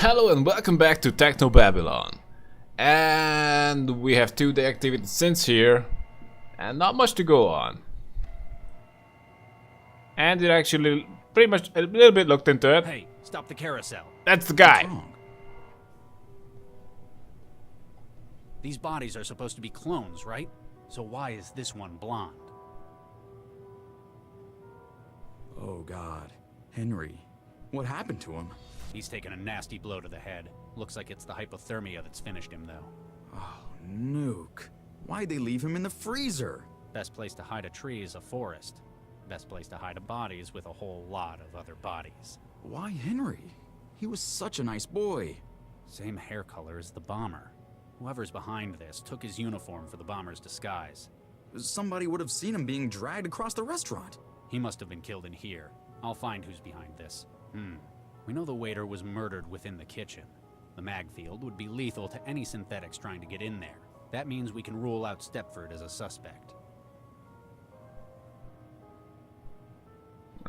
Hello and welcome back to Technobabylon. And we have 2 deactivated synths here and not much to go on. And it actually pretty much a little bit looked into it. Hey, stop the carousel. That's the guy. What's wrong? These bodies are supposed to be clones, right? So why is this one blonde? Oh God, Henry, what happened to him? He's taken a nasty blow to the head. Looks like it's the hypothermia that's finished him, though. Oh, Nuke. Why'd they leave him in the freezer? Best place to hide a tree is a forest. Best place to hide a body is with a whole lot of other bodies. Why Henry? He was such a nice boy. Same hair color as the bomber. Whoever's behind this took his uniform for the bomber's disguise. Somebody would have seen him being dragged across the restaurant. He must have been killed in here. I'll find who's behind this. We know the waiter was murdered within the kitchen. The mag field would be lethal to any synthetics trying to get in there. That means we can rule out Stepford as a suspect.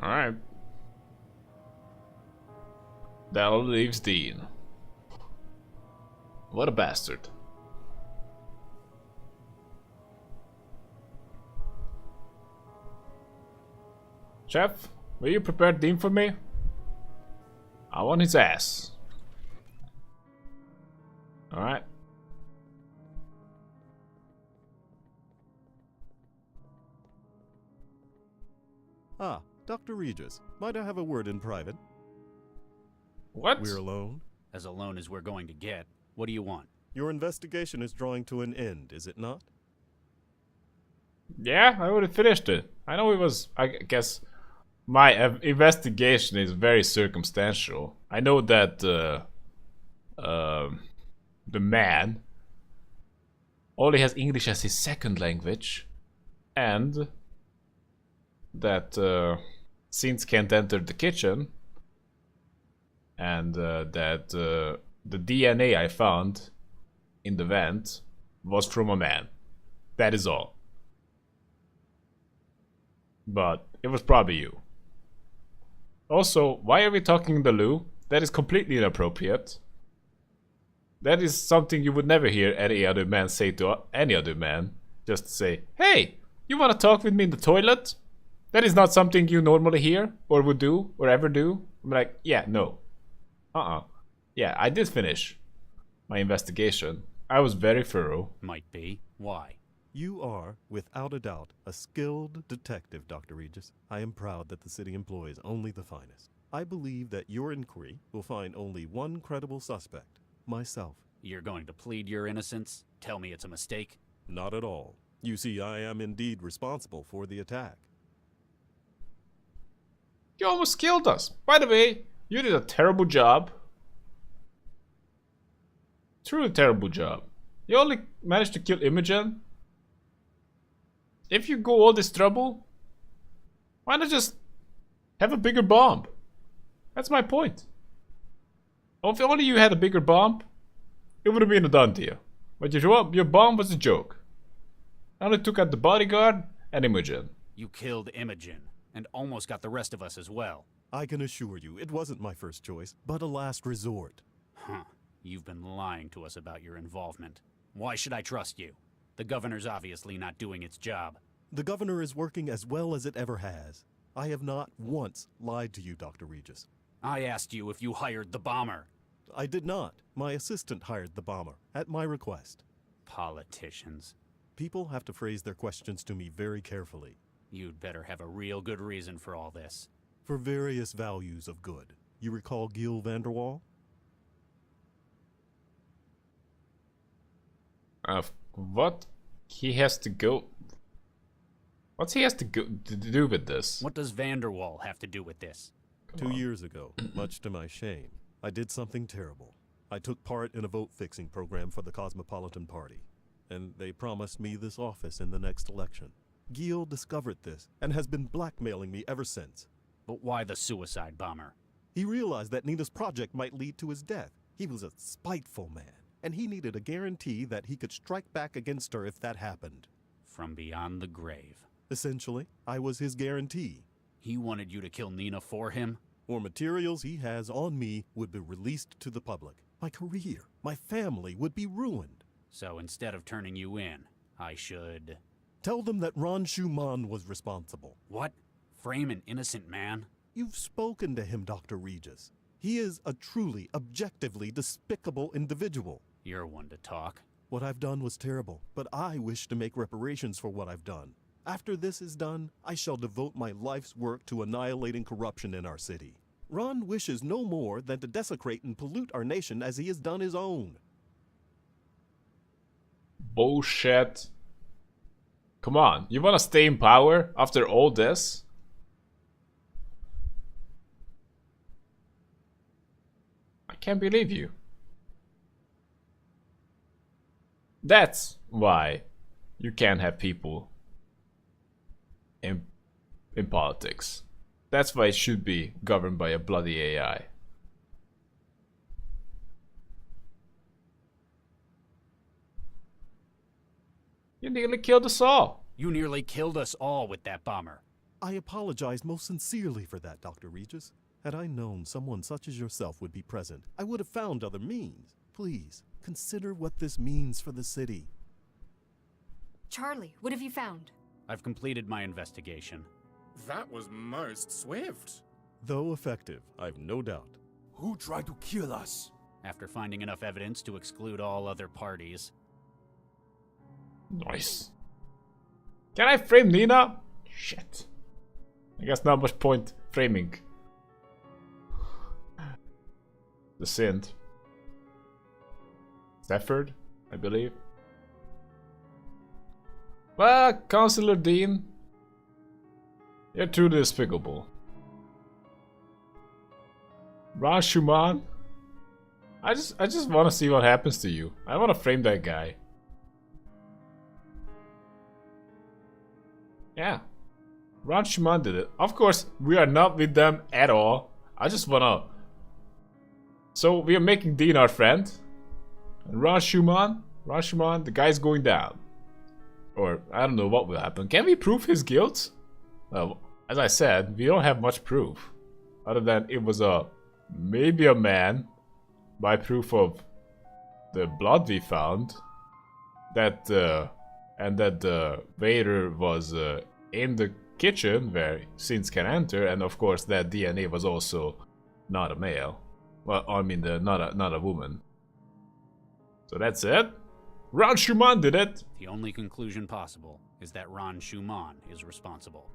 Alright. That leaves Dean. What a bastard. Chef, will you prepare Dean for me? I want his ass. Alright. Ah, Dr. Regis. Might I have a word in private? What? We're alone. As alone as we're going to get. What do you want? Your investigation is drawing to an end, is it not? Yeah, I would have finished it. I know it was, I guess, my investigation is very circumstantial. I know that the man only has English as his second language, and that synths can't enter the kitchen, and that the DNA I found in the vent was from a man. That is all. But it was probably you. Also, why are we talking in the loo? That is completely inappropriate. That is something you would never hear any other man say to any other man. Just say, hey, you want to talk with me in the toilet? That is not something you normally hear, or would do, or ever do. I'm like, yeah, no. Yeah, I did finish my investigation. I was very thorough. Might be. Why? You are, without a doubt, a skilled detective, Dr. Regis. I am proud that the city employs only the finest. I believe that your inquiry will find only one credible suspect, myself. You're going to plead your innocence? Tell me it's a mistake? Not at all. You see, I am indeed responsible for the attack. You almost killed us. By the way, you did a terrible job. Truly terrible job. You only managed to kill Imogen. If you go all this trouble, why not just have a bigger bomb? That's my point. If only you had a bigger bomb, it would have been a done deal. But your bomb was a joke. I only took out the bodyguard and Imogen. You killed Imogen, and almost got the rest of us as well. I can assure you, it wasn't my first choice, but a last resort. Huh. You've been lying to us about your involvement. Why should I trust you? The governor's obviously not doing its job. The governor is working as well as it ever has. I have not once lied to you, Dr. Regis. I asked you if you hired the bomber. I did not. My assistant hired the bomber, at my request. Politicians. People have to phrase their questions to me very carefully. You'd better have a real good reason for all this. For various values of good. You recall Gil Vanderwall? What he has to go... What's he has to go to do with this? What does Vanderwall have to do with this? 2 years ago, much to my shame, I did something terrible. I took part in a vote-fixing program for the Cosmopolitan Party, and they promised me this office in the next election. Gil discovered this and has been blackmailing me ever since. But why the suicide bomber? He realized that Nina's project might lead to his death. He was a spiteful man, and he needed a guarantee that he could strike back against her if that happened. From beyond the grave. Essentially, I was his guarantee. He wanted you to kill Nina for him? or materials he has on me would be released to the public. My career, my family would be ruined. So instead of turning you in, I should... Tell them that Ron Schumann was responsible. What? Frame an innocent man? You've spoken to him, Dr. Regis. He is a truly, objectively despicable individual. You're one to talk. What I've done was terrible, but I wish to make reparations for what I've done. After this is done, I shall devote my life's work to annihilating corruption in our city. Ron wishes no more than to desecrate and pollute our nation as he has done his own. Bullshit. Come on, you wanna stay in power after all this? I can't believe you. That's why you can't have people in politics. That's why it should be governed by a bloody AI. You nearly killed us all. You nearly killed us all with that bomber. I apologize most sincerely for that, Dr. Regis. Had I known someone such as yourself would be present, I would have found other means. Please, consider what this means for the city. Charlie, what have you found? I've completed my investigation. That was most swift. Though effective, I've no doubt. Who tried to kill us? After finding enough evidence to exclude all other parties. Nice. Can I frame Nina? Shit. I guess not much point framing the synth. Stafford, I believe. Well, Councillor Dean, you're truly despicable. Ron Schumann, I just want to see what happens to you. I want to frame that guy. Yeah, Ron Schumann did it. Of course, we are not with them at all. I just wanna. So we are making Dean our friend, and Ron Schumann, the guy's going down. Or I don't know what will happen. Can we prove his guilt? Well, as I said, we don't have much proof, other than it was maybe a man, by proof of the blood we found, that and that the waiter was in the kitchen where sins can enter, and of course that DNA was also not a male. Well, I mean, not a woman. So that's it. Ron Schumann did it. The only conclusion possible is that Ron Schumann is responsible.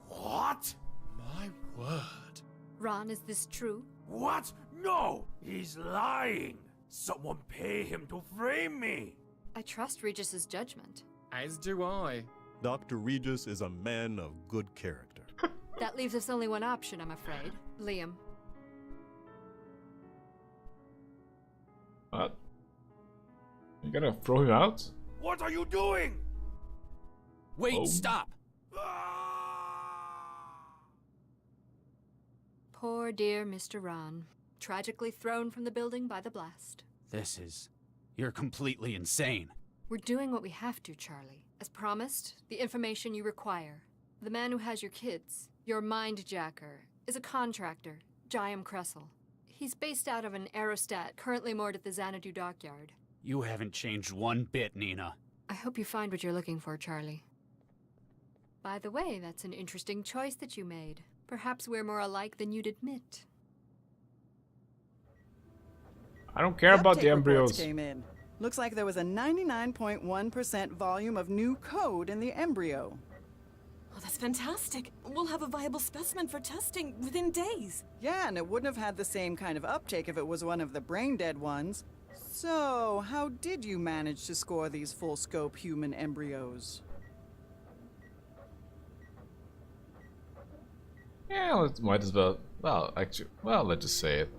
What? My word. Ron, is this true? What? No! He's lying! Someone pay him to frame me! I trust Regis's judgment. As do I. Dr. Regis is a man of good character. That leaves us only one option, I'm afraid. Liam. What? You gonna throw him out? What are you doing? Wait, Oh. stop! Poor dear Mr. Ron. Tragically thrown from the building by the blast. You're completely insane. We're doing what we have to, Charlie. As promised, the information you require. The man who has your kids, your mind-jacker, is a contractor, Jayam Kressel. He's based out of an aerostat currently moored at the Xanadu dockyard. You haven't changed one bit, Nina. I hope you find what you're looking for, Charlie. By the way, that's an interesting choice that you made. Perhaps we're more alike than you'd admit. I don't care about the Update reports embryos. came in. Looks like there was a 99.1% volume of new code in the embryo. Oh, that's fantastic. We'll have a viable specimen for testing within days. Yeah, and it wouldn't have had the same kind of uptake if it was one of the brain-dead ones. So, how did you manage to score these full-scope human embryos? Yeah, might as well. Well, actually, let's just say it.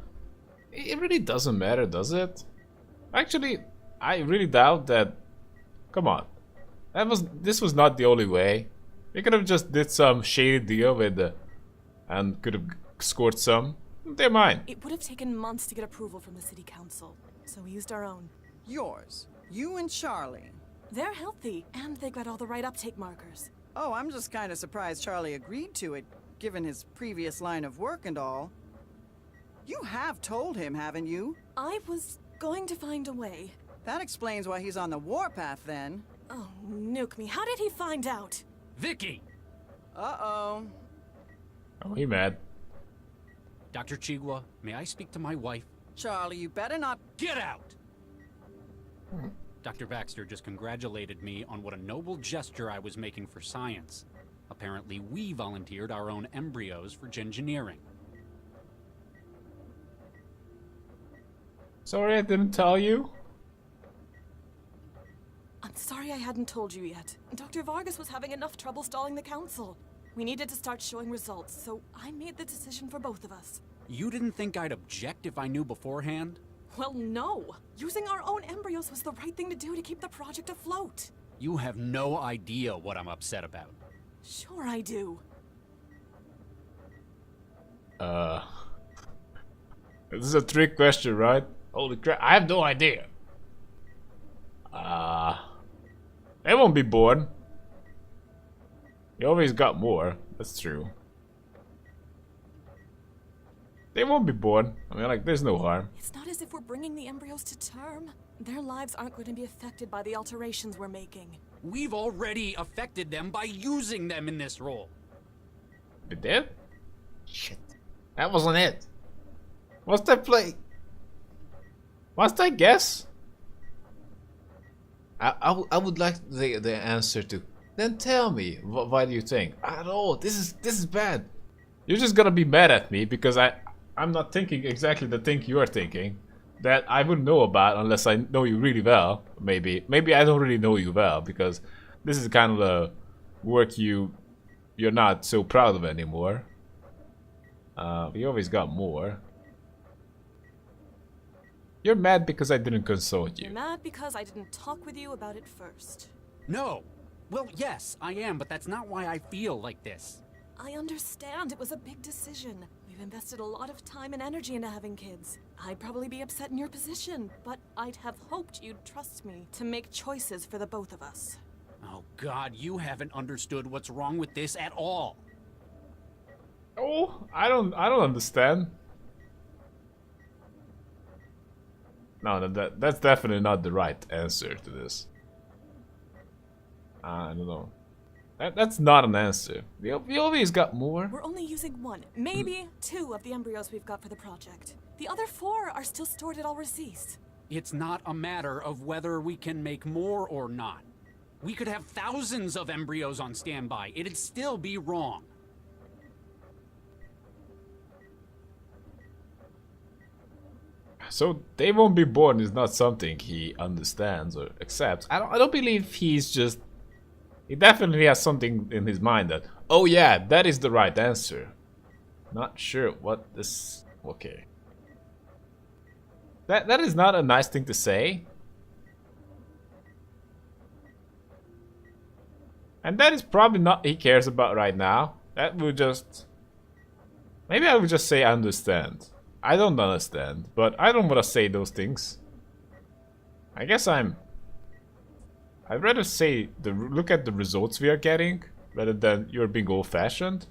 It really doesn't matter, does it? Actually, I really doubt that. Come on, this was not the only way. We could have just did some shady deal with and could have scored some. They're mine. It would have taken months to get approval from the city council, so we used our own. Yours. You and Charlie. They're healthy, and they've got all the right uptake markers. Oh, I'm just kind of surprised Charlie agreed to it, given his previous line of work and all. You have told him, haven't you? I was going to find a way. That explains why he's on the warpath then. Oh, nuke me. How did he find out? Vicky! Uh-oh. Oh, he mad. Dr. Chigwa, may I speak to my wife? Charlie, you better not... Get out! Dr. Baxter just congratulated me on what a noble gesture I was making for science. Apparently, we volunteered our own embryos for engineering. Sorry I didn't tell you. I'm sorry I hadn't told you yet. Dr. Vargas was having enough trouble stalling the council. We needed to start showing results, so I made the decision for both of us. You didn't think I'd object if I knew beforehand? Well, no. Using our own embryos was the right thing to do to keep the project afloat. You have no idea what I'm upset about. Sure I do. This is a trick question, right? Holy crap, I have no idea. They won't be born. You always got more, that's true. They won't be born. I mean, like, there's no harm. It's not as if we're bringing the embryos to term. Their lives aren't going to be affected by the alterations we're making. We've already affected them by using them in this role. We did? Shit. That wasn't it. What's that play? What's that guess? I would like the answer to. Then tell me, why do you think? I don't know, this is bad. You're just gonna be mad at me because I'm not thinking exactly the thing you're thinking. That I wouldn't know about unless I know you really well. Maybe I don't really know you well because this is kind of the work you're not so proud of anymore. We always got more. You're mad because I didn't consult you. You're mad because I didn't talk with you about it first. No. Well, yes, I am, but that's not why I feel like this. I understand it was a big decision. We've invested a lot of time and energy into having kids. I'd probably be upset in your position, but I'd have hoped you'd trust me to make choices for the both of us. Oh God, you haven't understood what's wrong with this at all. Oh, I don't understand. No, that's definitely not the right answer to this. I don't know. That's not an answer. We always got more. We're only using one, maybe two of the embryos we've got for the project. The other 4 are still stored at Regis. It's not a matter of whether we can make more or not. We could have thousands of embryos on standby. It'd still be wrong. So they won't be born is not something he understands or accepts. I don't believe he's just. He definitely has something in his mind that, oh yeah, that is the right answer. Not sure what this. Okay. That is not a nice thing to say. And that is probably not he cares about right now. That would just. Maybe I would just say I understand. I don't understand, but I don't want to say those things. I guess I'd rather say look at the results we are getting rather than you're being old-fashioned.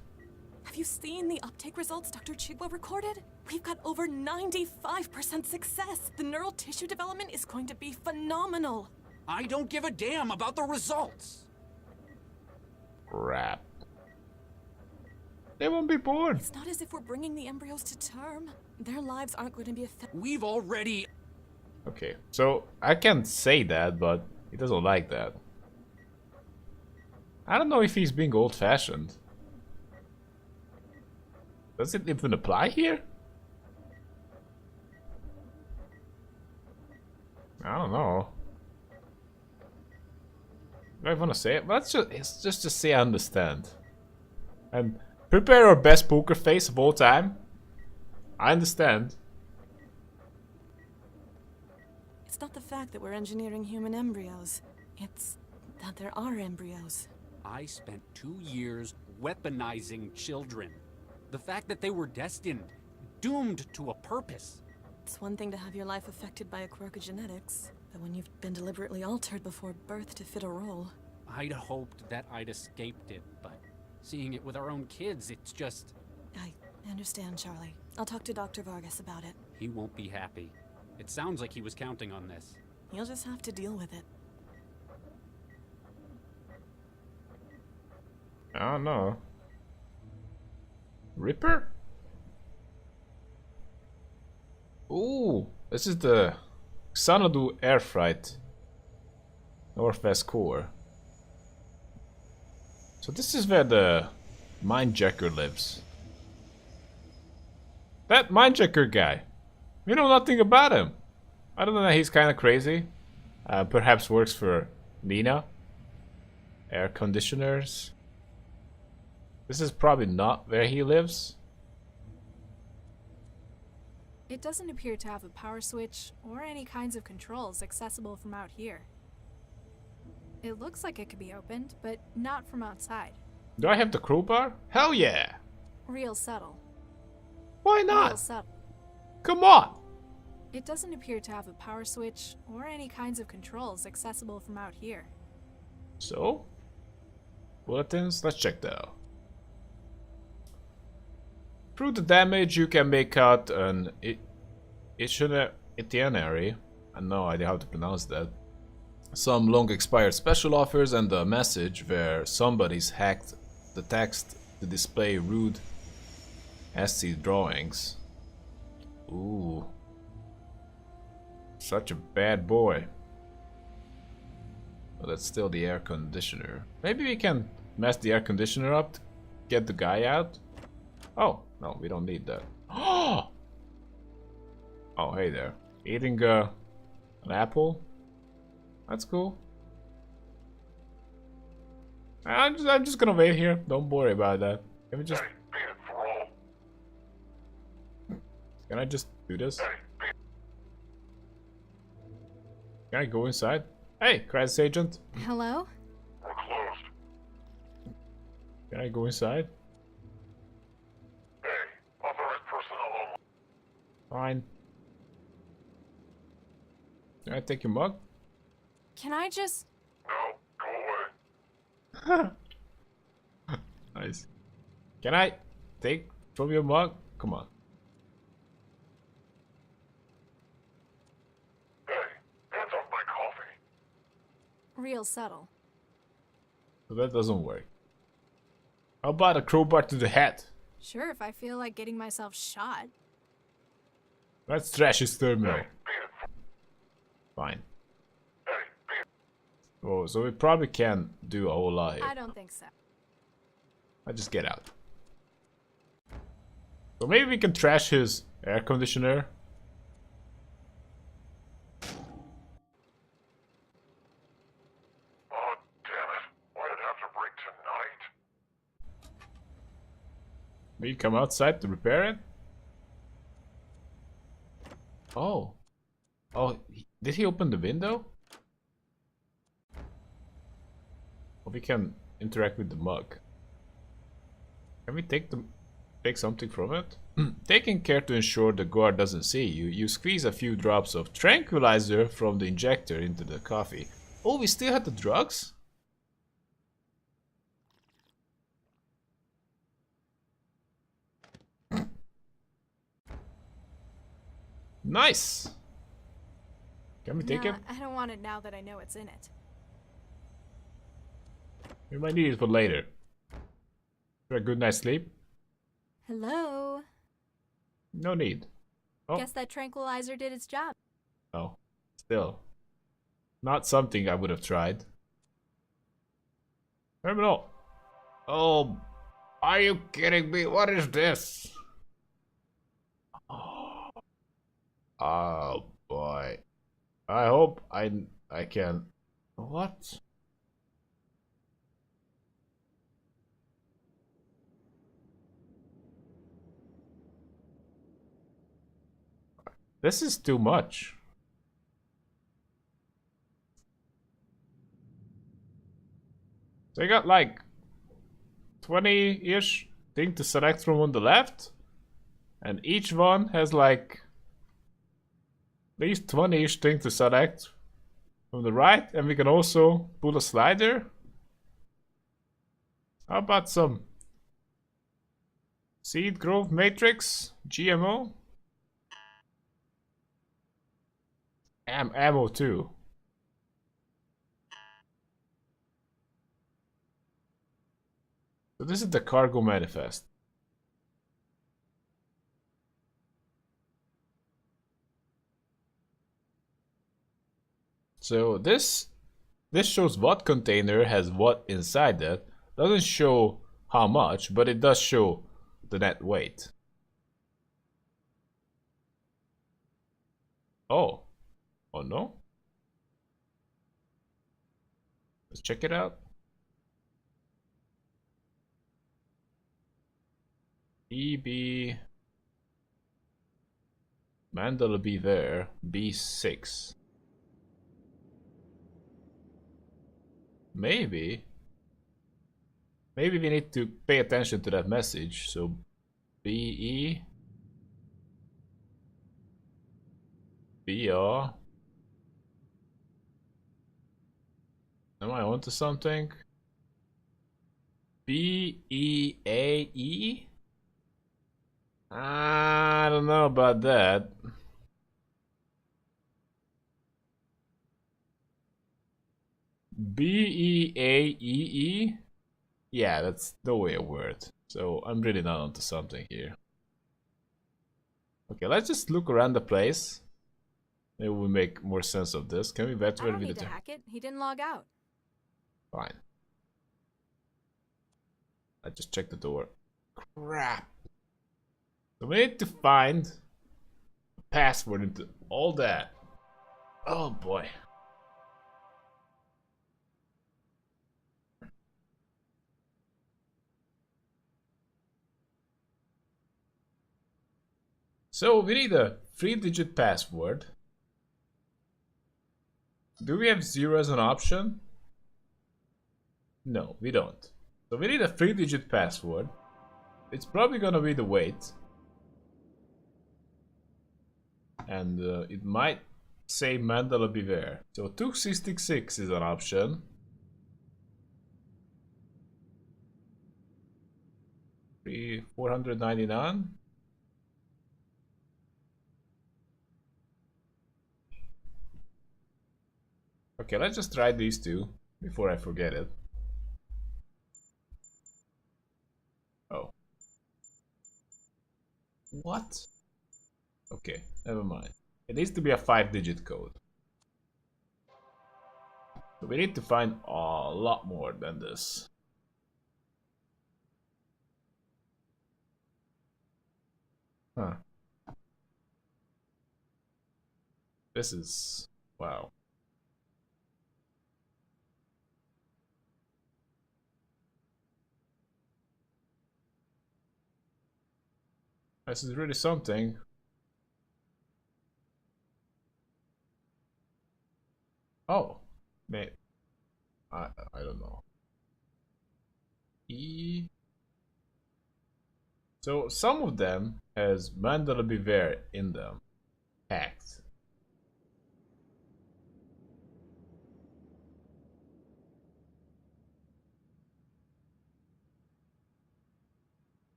Have you seen the uptake results Dr. Chigwa recorded? We've got over 95% success. The neural tissue development is going to be phenomenal. I don't give a damn about the results. Crap. They won't be born. It's not as if we're bringing the embryos to term. Their lives aren't going to be affected. We've already... Okay, so I can say that, but he doesn't like that. I don't know if he's being old-fashioned. Does it even apply here? I don't know. Do I want to say it? Let's just say I understand. And prepare our best poker face of all time. I understand. It's not the fact that we're engineering human embryos. It's that there are embryos. I spent 2 years weaponizing children. The fact that they were destined, doomed to a purpose. It's one thing to have your life affected by a quirk of genetics, but when you've been deliberately altered before birth to fit a role. I'd hoped that I'd escaped it, but seeing it with our own kids, it's just... I understand, Charlie. I'll talk to Dr. Vargas about it. He won't be happy. It sounds like he was counting on this. You'll just have to deal with it. I don't know. Ripper? Ooh, this is the Xanadu Air Freight. Northwest Core. So this is where the Mindjacker lives. That Mindjacker guy. We know nothing about him. I don't know, he's kind of crazy. Perhaps works for Nina. Air conditioners. This is probably not where he lives. It doesn't appear to have a power switch or any kinds of controls accessible from out here. It looks like it could be opened, but not from outside. Do I have the crowbar? Hell yeah! Real subtle. Why Real not? subtle. Come on! It doesn't appear to have a power switch or any kinds of controls accessible from out here. So? Bulletins? Let's check that out. Through the damage you can make out an itinerary. I have no idea how to pronounce that. Some long expired special offers and a message where somebody's hacked the text to display rude SC drawings. Ooh. Such a bad boy. But that's still the air conditioner. Maybe we can mess the air conditioner up to get the guy out? Oh, no, we don't need that. Oh, hey there. Eating an apple? That's cool. I'm just gonna wait here. Don't worry about that. Can we just... Can I just do this? Can I go inside? Hey, crisis agent. Hello? We're closed. Can I go inside? Hey, authorized personnel only. Fine. Can I take your mug? Can I just... No, go away. Nice. Can I take from your mug? Come on. Hey, hands off my coffee. Real subtle. So that doesn't work. How about a crowbar to the head? Sure, if I feel like getting myself shot. Let's trash his terminal. Fine. Oh, so we probably can't do a whole lot here. I don't think so. I just get out. So maybe we can trash his air conditioner. Oh, damn it. Why'd it have to break tonight? We come outside to repair it. Oh. Oh, did he open the window? Or we can interact with the mug. Can we take something from it? Taking care to ensure the guard doesn't see you, you squeeze a few drops of tranquilizer from the injector into the coffee. Oh, we still had the drugs? Nice! Can we take Nah, it? I don't want it now that I know it's in it. We might need it for later. For a good night's sleep? Hello? No need. Oh. Guess that tranquilizer did its job. No. Still. Not something I would have tried. Terminal! Oh, are you kidding me? What is this? Oh boy. I hope I can... What? This is too much. So I got like 20-ish thing to select from on the left. And each one has like at least 20-ish thing to select from the right. And we can also pull a slider. How about some Seed growth matrix? GMO? Ammo too. So this is the cargo manifest. So this shows what container has what inside it. Doesn't show how much, but it does show the net weight. Oh. Oh no? Let's check it out. EB Mandel will be there. B6. Maybe we need to pay attention to that message. So BE BR. Am I onto something? BEAE? I don't know about that. BEAEE? Yeah, that's the way a word. So I'm really not onto something here. Okay, let's just look around the place. Maybe we make more sense of this. Can we I don't need to hack it. He didn't log out. Fine. I just checked the door. Crap. So we need to find a password into all that. Oh boy. So we need a 3-digit password. Do we have 0 as an option? No, we don't. So we need a 3-digit password. It's probably gonna be the weight. And it might say Mandela Beware. So 266 is an option. 499. Okay, let's just try these two before I forget it. Oh. What? Okay, never mind. It needs to be a 5-digit code. So we need to find a lot more than this. Huh. This is... wow. This is really something. Oh, man, I don't know. E. So some of them has Mandela Beware in them, hacked.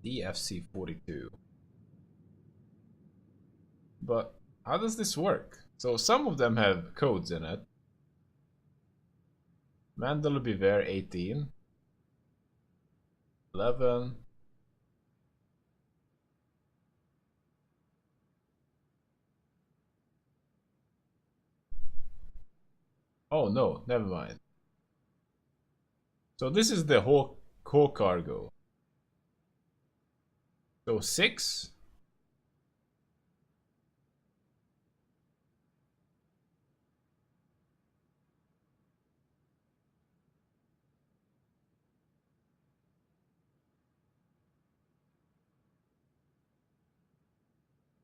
DFC 42. But how does this work? So some of them have codes in it. Mandela Beware 18. 11. Oh no, never mind. So this is the whole cargo. So 6.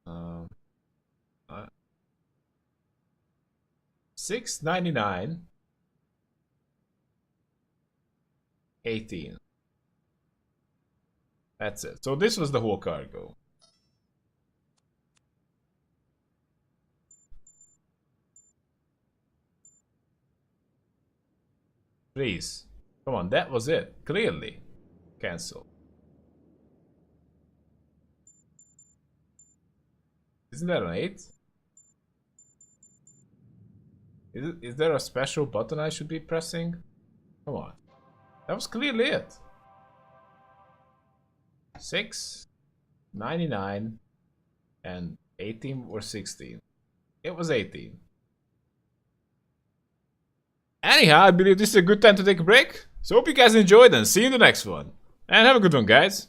Um, 699 18. That's it. So this was the whole cargo. Please. Come on, that was it. Clearly. Cancel. Isn't that an 8? Is there a special button I should be pressing? Come on. That was clearly it. 6, 99, and 18 or 16. It was 18. Anyhow, I believe this is a good time to take a break. So hope you guys enjoyed and see you in the next one. And have a good one, guys.